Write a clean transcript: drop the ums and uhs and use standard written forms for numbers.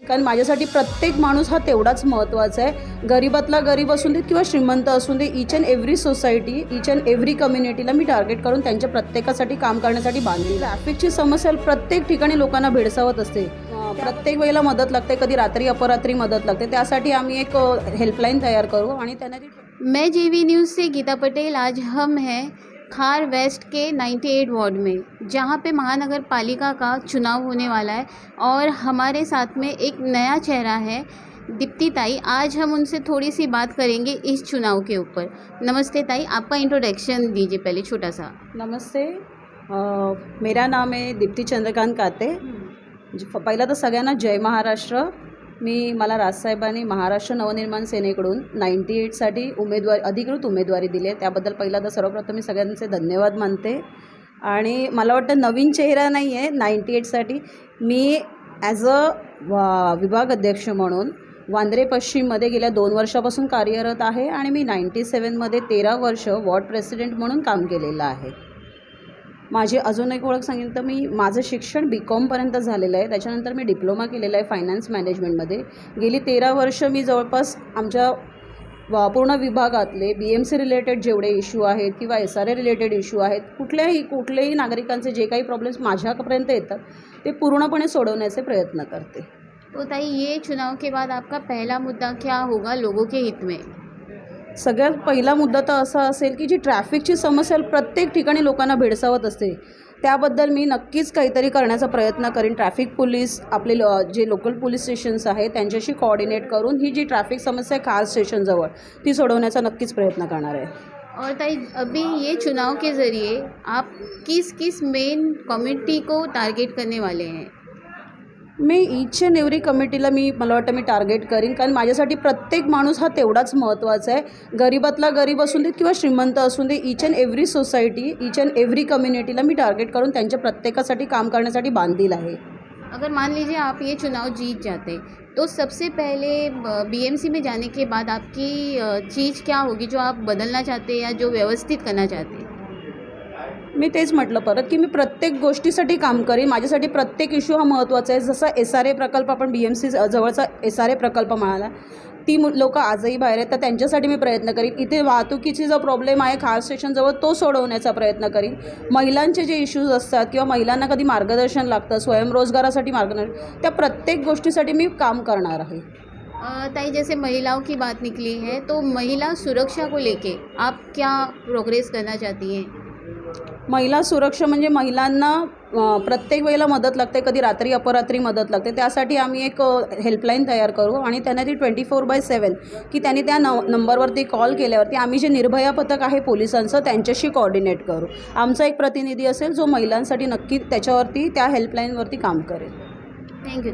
कारण माझ्यासाठी प्रत्येक माणूस हा तेवढाच महत्त्वाचा आहे. गरीबातला गरीब असून दे किंवा श्रीमंत असून दे, each and every society, each and every कम्युनिटीला मी टार्गेट करून त्यांच्या प्रत्येकासाठी काम करण्यासाठी बांधली. ट्रॅफिकची समस्या प्रत्येक ठिकाणी लोकांना भेडसावत असते. प्रत्येक वेळेला मदत लागते, कधी रात्री अपरात्री मदत लागते. त्यासाठी आम्ही एक हेल्पलाइन तयार करू आणि त्यांना मैं जीवी न्यूज़ से गीता पटेल। आज हम हैं खार वेस्ट के 98 वार्ड में, जहां पे महानगर पालिका का चुनाव होने वाला है और हमारे साथ में एक नया चेहरा है, दीप्ति ताई। आज हम उनसे थोड़ी सी बात करेंगे इस चुनाव के ऊपर। नमस्ते ताई, आपका इंट्रोडक्शन दीजिए पहले छोटा सा। नमस्ते, मेरा नाम है दीप्ति चंद्रकांत काते। पहिला तर सगळ्यांना जय महाराष्ट्र। मला राजसाहेबांनी महाराष्ट्र नवनिर्माण सेनेकडून 98साठी अधिकृत उमेदवारी दिली आहे, त्याबद्दल पहिला तर सर्वप्रथम मी सगळ्यांचे धन्यवाद मानते. आणि मला वाटतं नवीन चेहरा नाही आहे 98साठी. मी ॲज अ विभाग अध्यक्ष म्हणून वांद्रे पश्चिममध्ये गेल्या 2 वर्षापासून कार्यरत आहे आणि मी 97मध्ये 13 वर्ष वॉर्ड प्रेसिडेंट म्हणून काम केलेलं आहे. माझी अजून एक ओळख सांगितलं तर माझं शिक्षण BCom झालेलं आहे. त्याच्यानंतर मी डिप्लोमा केलेला आहे फायनान्स मॅनेजमेंटमध्ये. गेली 13 वर्ष मी जवळपास आमच्या पूर्ण विभागातले BMC रिलेटेड जेवढे इश्यू आहेत किंवा SRA रिलेटेड इश्यू आहेत, कुठलेही नागरिकांचे जे काही प्रॉब्लेम्स माझ्यापर्यंत येतात ते पूर्णपणे सोडवण्याचे प्रयत्न करते. तो ताई, ये चुनाव के बाद आपका पहला मुद्दा क्या होगा लोगों के हित में? सगळ्यात पहिला मुद्दा तर असा असेल की जी ट्रॅफिकची समस्या प्रत्येक ठिकाणी लोकांना भेडसावत असते, त्याबद्दल मी नक्कीच काहीतरी करण्याचा प्रयत्न करीन. ट्रॅफिक पोलीस आपले जे लोकल पोलीस स्टेशन्स आहेत त्यांच्याशी कोऑर्डिनेट करून ही जी ट्रॅफिक समस्या आहे खार स्टेशनजवळ ती सोडवण्याचा नक्कीच प्रयत्न करणार आहे. और ताई, अभी ये चुनाव के ज़रिए आप किस मेन कम्युनिटी को टारगेट करने वाले हैं? मी ईच अँड एव्हरी कम्युनिटीला मला वाटतं मी टार्गेट करीन. कारण माझ्यासाठी प्रत्येक माणूस हा तेवढाच महत्त्वाचा आहे. गरीबातला गरीब असून दे किंवा श्रीमंत असून दे, each and every society, each and every कम्युनिटीला मी टार्गेट करून त्यांच्या प्रत्येकासाठी काम करण्यासाठी बांधील आहे. अगर मान लीजिए आप ये चुनाव जीत जाते तो सबसे पहले BMC में जाने के बाद आपकी चीज़ क्या होगी जो आप बदलना चाहते या जो व्यवस्थित करना चाहते? मी तेच म्हटलं परत की मी प्रत्येक गोष्टीसाठी काम करीन. माझ्यासाठी प्रत्येक इश्यू हा महत्त्वाचा आहे. जसा SRA प्रकल्प आपण BMC जवळचा SRA प्रकल्प म्हणाला, ती लोकं आजही बाहेर आहेत, तर त्यांच्यासाठी मी प्रयत्न करीन. इथे वाहतुकीची जो प्रॉब्लेम आहे खार स्टेशनजवळ तो सोडवण्याचा प्रयत्न करीन. महिलांचे जे इश्यूज असतात किंवा महिलांना कधी मार्गदर्शन लागतं, स्वयंरोजगारासाठी मार्गदर्शन, त्या प्रत्येक गोष्टीसाठी मी काम करणार आहे. ताई, जैसे महिलाओं की बात निकली है तो महिला सुरक्षा को लेके आप क्या प्रोग्रेस करना चाहती हैं? महिला सुरक्षा म्हणजे महिलांना प्रत्येक वेळेला मदत लागते, कधी रात्री अपरात्री मदत लागते. त्यासाठी आम्ही एक हेल्पलाइन तयार करू आणि त्यांना ती 24/7 की त्यांनी त्या नंबरवरती कॉल केल्यावरती आम्ही जे निर्भया पथक आहे पोलिसांचं त्यांच्याशी कोऑर्डिनेट करू. आमचा एक प्रतिनिधी असेल जो महिलांसाठी नक्की त्याच्यावरती त्या हेल्पलाईनवरती काम करेल. थँक्यू.